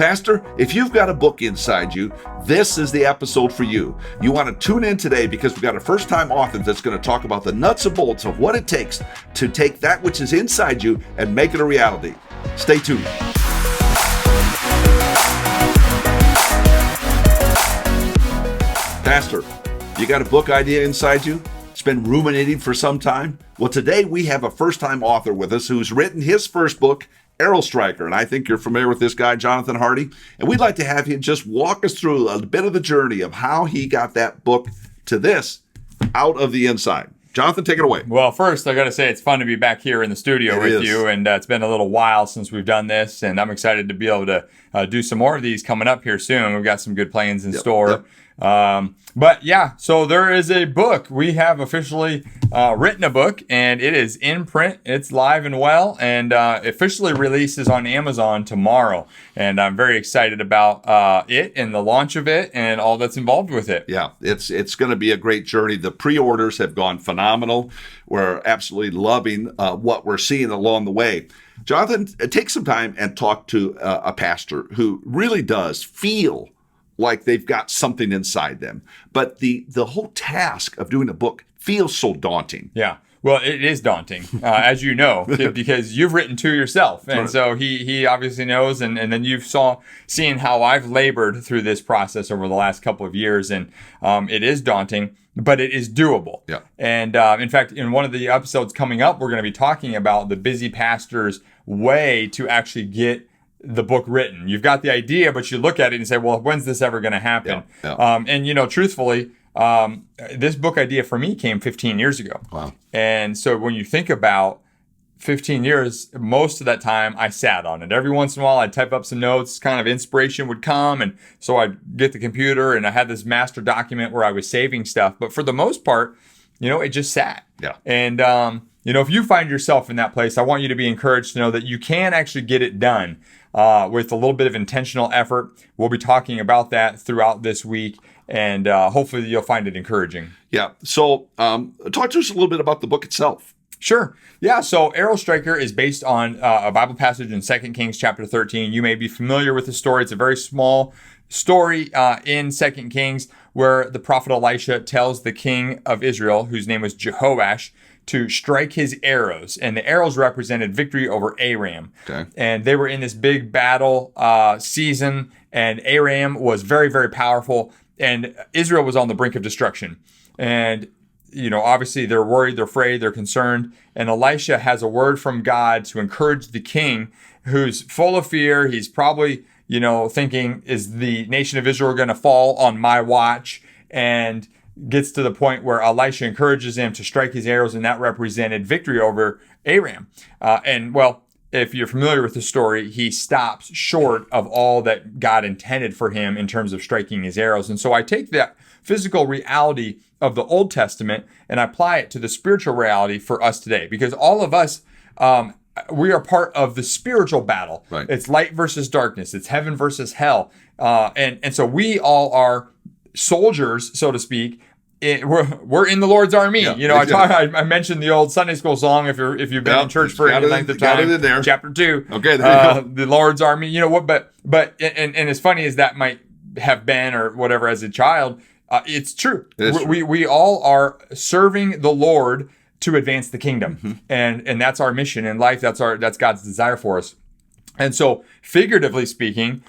Pastor, if you've got a book inside you, this is the episode for you. You want to tune in today because we've got a first-time author that's going to talk about the nuts and bolts of what it takes to take that which is inside you and make it a reality. Stay tuned. Pastor, you got a book idea inside you? It's been ruminating for some time? Well, today we have a first-time author with us who's written his first book, Arrow Striker, and I think you're familiar with this guy, Jonathan Hardy, and we'd like to have him just walk us through a bit of the journey of how he got that book to this out of the inside. Jonathan, take it away. Well, first, I got to say it's fun to be back here in the studio with you, and it's been a little while since we've done this, and I'm excited to be able to do some more of these coming up here soon. We've got some good plans in store. But yeah, so there is a book. We have officially written a book, and it is in print. It's live and well, and officially releases on Amazon tomorrow. And I'm very excited about it and the launch of it and all that's involved with it. Yeah, it's going to be a great journey. The pre-orders have gone phenomenal. We're absolutely loving what we're seeing along the way. Jonathan, take some time and talk to a pastor who really does feel like they've got something inside them. But the whole task of doing a book feels so daunting. Yeah. Well, it is daunting, as you know, because you've written two yourself. And so he obviously knows. And then you've seen how I've labored through this process over the last couple of years. And it is daunting, but it is doable. Yeah. And in fact, in one of the episodes coming up, we're going to be talking about the busy pastor's way to actually get the book written. You've got the idea, but you look at it and say, well, when's this ever going to happen? Yeah. And, truthfully, this book idea for me came 15 years ago. Wow. And so when you think about 15 years, most of that time I sat on it. Every once in a while, I'd type up some notes, kind of inspiration would come. And so I'd get the computer and I had this master document where I was saving stuff. But for the most part, it just sat. Yeah. And, if you find yourself in that place, I want you to be encouraged to know that you can actually get it done with a little bit of intentional effort. We'll be talking about that throughout this week, and hopefully you'll find it encouraging. Yeah. So talk to us a little bit about the book itself. Sure. Yeah. So Arrow Striker is based on a Bible passage in 2 Kings chapter 13. You may be familiar with the story. It's a very small story in 2 Kings where the prophet Elisha tells the king of Israel, whose name was Jehoash, to strike his arrows. And the arrows represented victory over Aram. Okay. And they were in this big battle season, and Aram was very, very powerful, and Israel was on the brink of destruction. And, obviously they're worried, they're afraid, they're concerned. And Elisha has a word from God to encourage the king, who's full of fear. He's probably, thinking, is the nation of Israel going to fall on my watch? And gets to the point where Elisha encourages him to strike his arrows, and that represented victory over Aram. If you're familiar with the story, he stops short of all that God intended for him in terms of striking his arrows. And so I take that physical reality of the Old Testament and I apply it to the spiritual reality for us today, because all of us, we are part of the spiritual battle. Right. It's light versus darkness. It's heaven versus hell. And so we all are soldiers, so to speak. We're in the Lord's army. Yeah, I mentioned the old Sunday school song. If you've been in church for any length of time, got it in there. Chapter 2. Okay, there you go. The Lord's army. But as funny as that might have been or whatever as a child, it's true. We all are serving the Lord to advance the kingdom, mm-hmm. and that's our mission in life. That's God's desire for us. And so, figuratively speaking,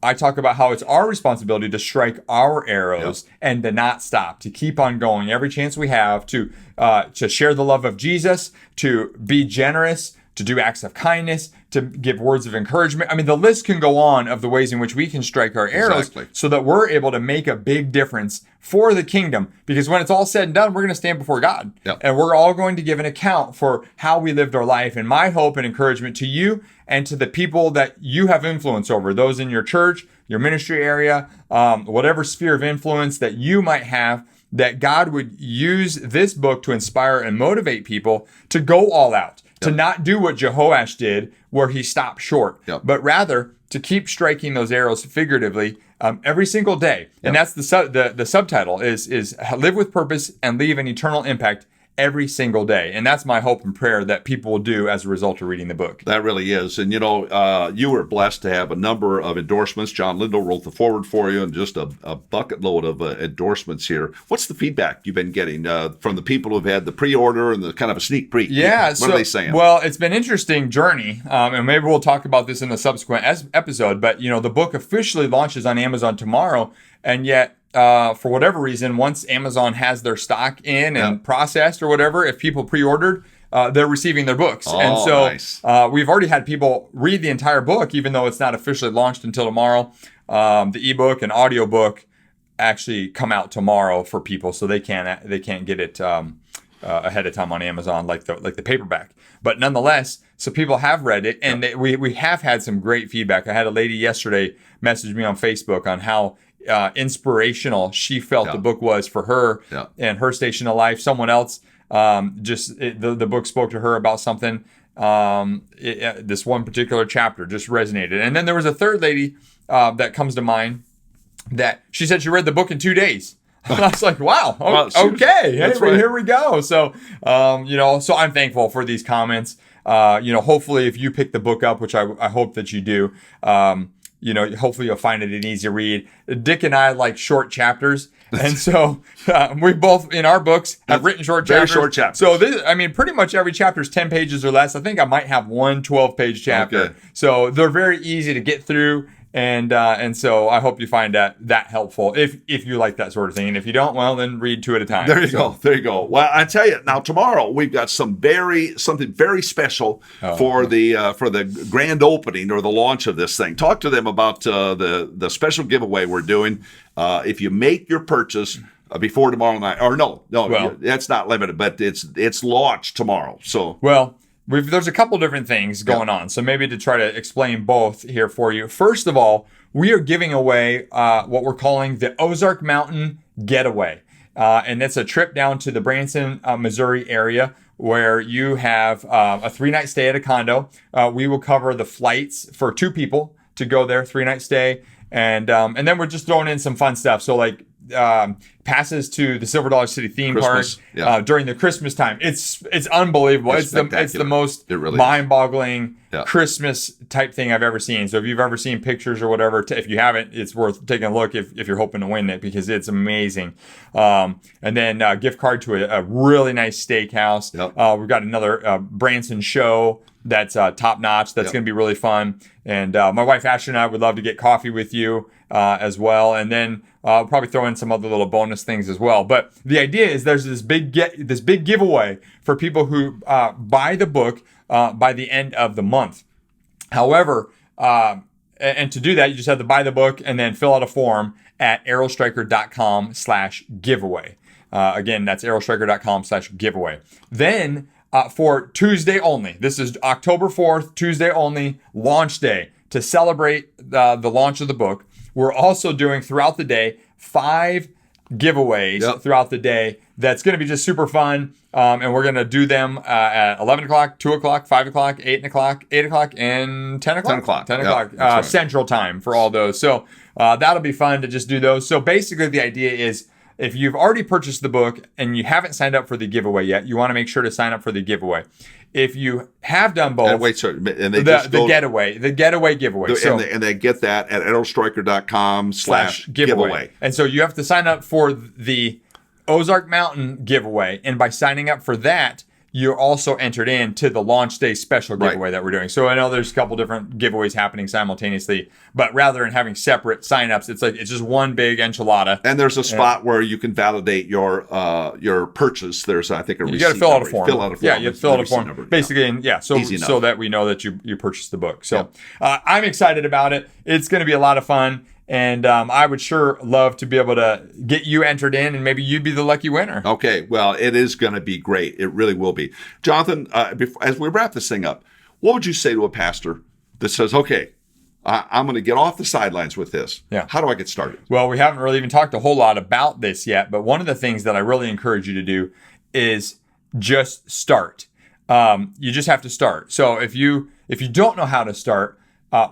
I talk about how it's our responsibility to strike our arrows and to not stop, to keep on going every chance we have, to share the love of Jesus, to be generous, to do acts of kindness, to give words of encouragement. I mean, the list can go on of the ways in which we can strike our arrows so that we're able to make a big difference for the kingdom. Because when it's all said and done, we're going to stand before God. Yep. And we're all going to give an account for how we lived our life. And my hope and encouragement to you and to the people that you have influence over, those in your church, your ministry area, whatever sphere of influence that you might have, that God would use this book to inspire and motivate people to go all out. To not do what Jehoash did, where he stopped short, but rather to keep striking those arrows figuratively every single day. And that's the subtitle is live with purpose and leave an eternal impact every single day. And that's my hope and prayer that people will do as a result of reading the book. That really is. And, you were blessed to have a number of endorsements. John Lindo wrote the forward for you and just a bucket load of endorsements here. What's the feedback you've been getting from the people who've had the pre-order and the kind of a sneak peek? Yeah. What are they saying? Well, it's been an interesting journey. And maybe we'll talk about this in a subsequent episode. But, the book officially launches on Amazon tomorrow. And yet, for whatever reason, once Amazon has their stock in and processed or whatever, if people pre-ordered, they're receiving their books. And so nice. We've already had people read the entire book, even though it's not officially launched until tomorrow. The ebook and audiobook actually come out tomorrow for people, so they can't get it ahead of time on Amazon like the paperback. But nonetheless, so people have read it, and we have had some great feedback. I had a lady yesterday message me on Facebook on how inspirational she felt the book was for her and her station of life. Someone else the book spoke to her about something. This one particular chapter just resonated. And then there was a third lady that comes to mind that she said she read the book in 2 days. And I was like, wow, okay, here we go. So, so I'm thankful for these comments. Hopefully if you pick the book up, which I hope that you do, hopefully you'll find it an easy read. Dick and I like short chapters. And so we both, in our books, have written short chapters. Very short chapters. So pretty much every chapter is 10 pages or less. I think I might have one 12-page chapter. Okay. So they're very easy to get through. And so I hope you find that helpful if you like that sort of thing. And if you don't, well, then read 2 at a time. There you go. Well, I tell you, now tomorrow we've got something very special for the grand opening or the launch of this thing. Talk to them about the special giveaway we're doing. If you make your purchase before tomorrow night, or no, that's not limited, but it's launched tomorrow. So there's a couple different things going on. So maybe to try to explain both here for you. First of all, we are giving away what we're calling the Ozark Mountain Getaway. And it's a trip down to the Branson, Missouri area where you have a 3-night stay at a condo. We will cover the flights for 2 people to go there, 3-night stay. And then we're just throwing in some fun stuff. So like passes to the Silver Dollar City theme park during the Christmas time. It's unbelievable. It's the most mind-boggling Christmas type thing I've ever seen. So if you've ever seen pictures or whatever, if you haven't, it's worth taking a look if you're hoping to win it, because it's amazing. And then a gift card to a really nice steakhouse. We've got another Branson show that's top notch. That's going to be really fun. And my wife Ashley and I would love to get coffee with you as well. And then I'll probably throw in some other little bonus things as well. But the idea is there's this big giveaway for people who buy the book by the end of the month. However, and to do that, you just have to buy the book and then fill out a form at arrowstriker.com/giveaway. Again, that's arrowstriker.com/giveaway. Then for Tuesday only, this is October 4th, Tuesday only, launch day, to celebrate the launch of the book. We're also doing throughout the day 5 giveaways throughout the day. That's going to be just super fun. And we're going to do them at 11 o'clock, 2 o'clock, 5 o'clock, 8 o'clock, 8 o'clock, and 10 o'clock. 10 o'clock right. Central Time for all those. So that'll be fun to just do those. So basically the idea is, if you've already purchased the book and you haven't signed up for the giveaway yet, you want to make sure to sign up for the giveaway. If you have done both, the getaway giveaway. And they get that at arrowstriker.com/giveaway. And so you have to sign up for the Ozark Mountain giveaway. And by signing up for that, you're also entered into the launch day special giveaway that we're doing. So I know there's a couple different giveaways happening simultaneously, but rather than having separate signups, it's just one big enchilada. And there's a spot where you can validate your purchase. There's, I think, a receipt. You got to fill out a form. Yeah, you have to fill out a form. Basically, so that we know that you purchased the book. So I'm excited about it. It's going to be a lot of fun. And I would sure love to be able to get you entered in, and maybe you'd be the lucky winner. Okay, well, it is going to be great. It really will be. Jonathan, as we wrap this thing up, what would you say to a pastor that says, okay, I'm going to get off the sidelines with this? Yeah. How do I get started? Well, we haven't really even talked a whole lot about this yet, but one of the things that I really encourage you to do is just start. You just have to start. So if you don't know how to start,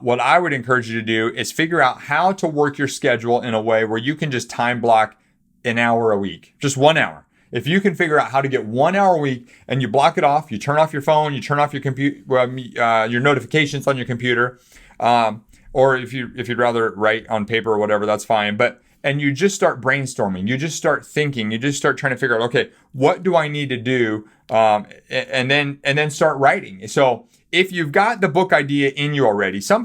what I would encourage you to do is figure out how to work your schedule in a way where you can just time block an hour a week, just 1 hour. if you can figure out how to get 1 hour a week and you block it off, you turn off your phone, you turn off your your notifications on your computer, or if you'd rather write on paper or whatever, that's fine. And you just start brainstorming, you just start thinking, you just start trying to figure out, okay, what do I need to do? And then start writing. So if you've got the book idea in you already, some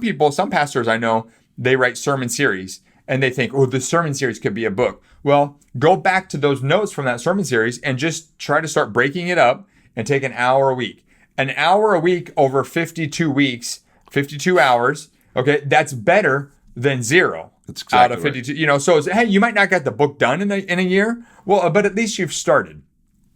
pastors I know, they write sermon series and they think, oh, the sermon series could be a book. Well, go back to those notes from that sermon series and just try to start breaking it up and take an hour a week. An hour a week over 52 weeks, 52 hours. Okay, that's better than zero. That's exactly out of 52. Right. So hey, you might not get the book done in a year. Well, but at least you've started.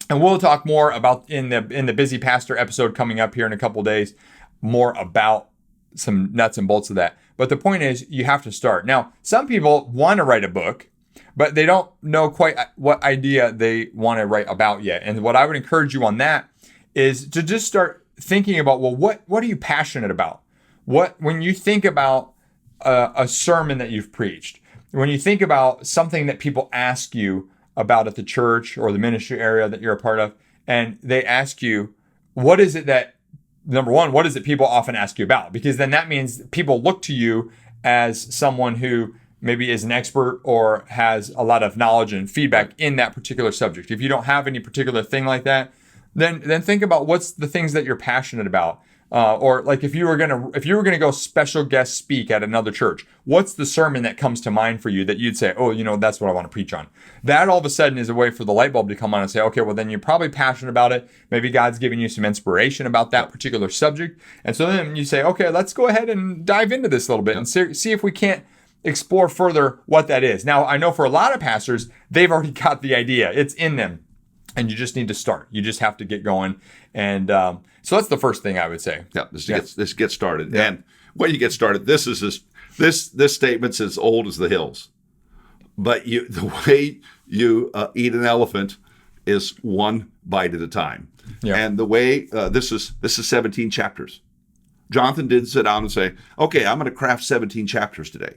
And we'll talk more about in the Busy Pastor episode coming up here in a couple of days, more about some nuts and bolts of that. But the point is, you have to start. Now, some people want to write a book, but they don't know quite what idea they want to write about yet. And what I would encourage you on that is to just start thinking about, well, what are you passionate about? When you think about a sermon that you've preached, when you think about something that people ask you about at the church or the ministry area that you're a part of, and they ask you, what is it that, number one, what is it people often ask you about? Because then that means people look to you as someone who maybe is an expert or has a lot of knowledge and feedback in that particular subject. If you don't have any particular thing like that, then think about what's the things that you're passionate about. Or like if you were gonna go special guest speak at another church, what's the sermon that comes to mind for you that you'd say, oh, that's what I want to preach on? That all of a sudden is a way for the light bulb to come on and say, okay, well then you're probably passionate about it. Maybe God's giving you some inspiration about that particular subject. And so then you say, okay, let's go ahead and dive into this a little bit and see if we can't explore further what that is. Now, I know for a lot of pastors, they've already got the idea. It's in them. And you just need to start. You just have to get going. And so that's the first thing I would say. Yeah, this get started. Yeah. And when you get started, this statement's as old as the hills. But the way you eat an elephant is one bite at a time. Yeah. And the way this is 17 chapters. Jonathan didn't sit down and say, okay, I'm going to craft 17 chapters today.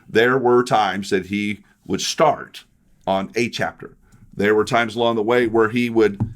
There were times that he would start on a chapter. There were times along the way where he would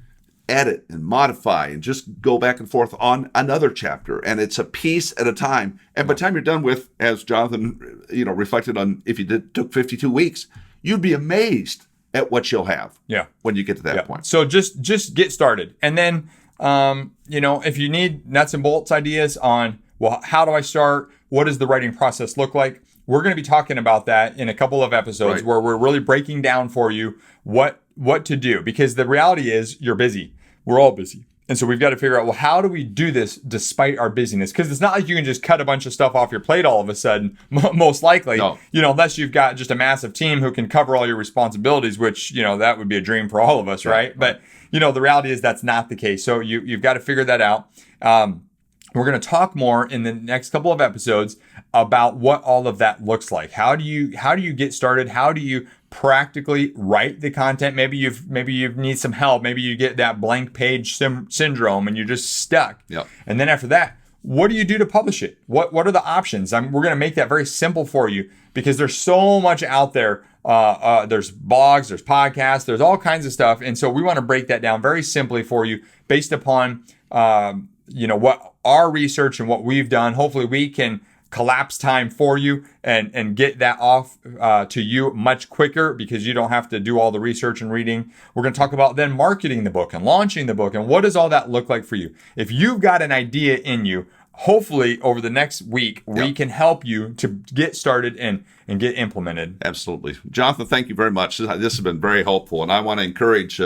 edit and modify and just go back and forth on another chapter. And it's a piece at a time. And by the time you're done with, as Jonathan, reflected on, if you took 52 weeks, you'd be amazed at what you'll have when you get to that point. So just get started. And then, if you need nuts and bolts ideas on, well, how do I start? What does the writing process look like? We're going to be talking about that in a couple of episodes where we're really breaking down for you what to do, because the reality is you're busy. We're all busy. And so we've got to figure out, well, how do we do this despite our busyness? Because it's not like you can just cut a bunch of stuff off your plate all of a sudden, most likely, unless you've got just a massive team who can cover all your responsibilities, which, that would be a dream for all of us, right? But, the reality is that's not the case. So you've got to figure that out. We're going to talk more in the next couple of episodes about what all of that looks like. How do you get started? How do you practically write the content? Maybe you need some help. Maybe you get that blank page syndrome and you're just stuck. Yep. And then after that, what do you do to publish it? What are the options? We're going to make that very simple for you because there's so much out there. There's blogs, there's podcasts, there's all kinds of stuff. And so we want to break that down very simply for you based upon, what our research and what we've done. Hopefully we can collapse time for you and get that off to you much quicker because you don't have to do all the research and reading. We're going to talk about then marketing the book and launching the book and what does all that look like for you. If you've got an idea in you, hopefully over the next week, we can help you to get started and get implemented. Absolutely. Jonathan, thank you very much. This has been very helpful. And I want to encourage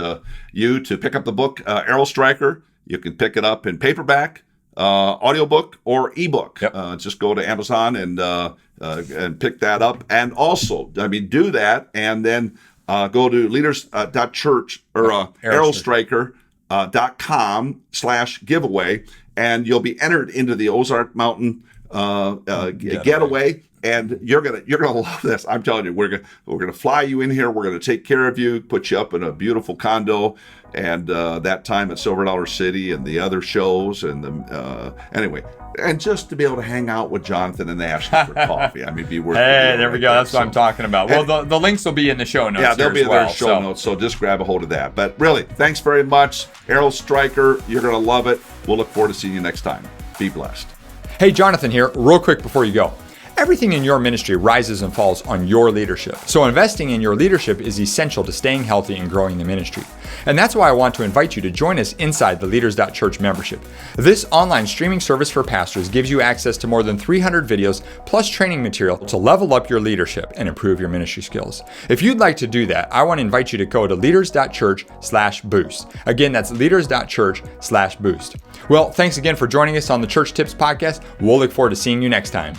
you to pick up the book, Arrow Striker. You can pick it up in paperback, audiobook, or ebook. Just go to Amazon and pick that up. And also, do that and then go to Leaders.Church or arrowstriker.com/giveaway, and you'll be entered into the Ozark Mountain Getaway. And you're gonna love this. I'm telling you, we're gonna fly you in here. We're gonna take care of you, put you up in a beautiful condo, and that time at Silver Dollar City and the other shows and anyway, and just to be able to hang out with Jonathan and ask you for coffee. I mean, be worth. Hey, there we go. That's what I'm talking about. Well, the links will be in the show notes. Yeah, they'll be in their show notes. So just grab a hold of that. But really, thanks very much, Errol Stryker. You're gonna love it. We'll look forward to seeing you next time. Be blessed. Hey, Jonathan here, real quick before you go. Everything in your ministry rises and falls on your leadership. So investing in your leadership is essential to staying healthy and growing the ministry. And that's why I want to invite you to join us inside the Leaders.Church membership. This online streaming service for pastors gives you access to more than 300 videos plus training material to level up your leadership and improve your ministry skills. If you'd like to do that, I want to invite you to go to Leaders.Church/boost. Again, that's Leaders.Church/boost. Well, thanks again for joining us on the Church Tips Podcast. We'll look forward to seeing you next time.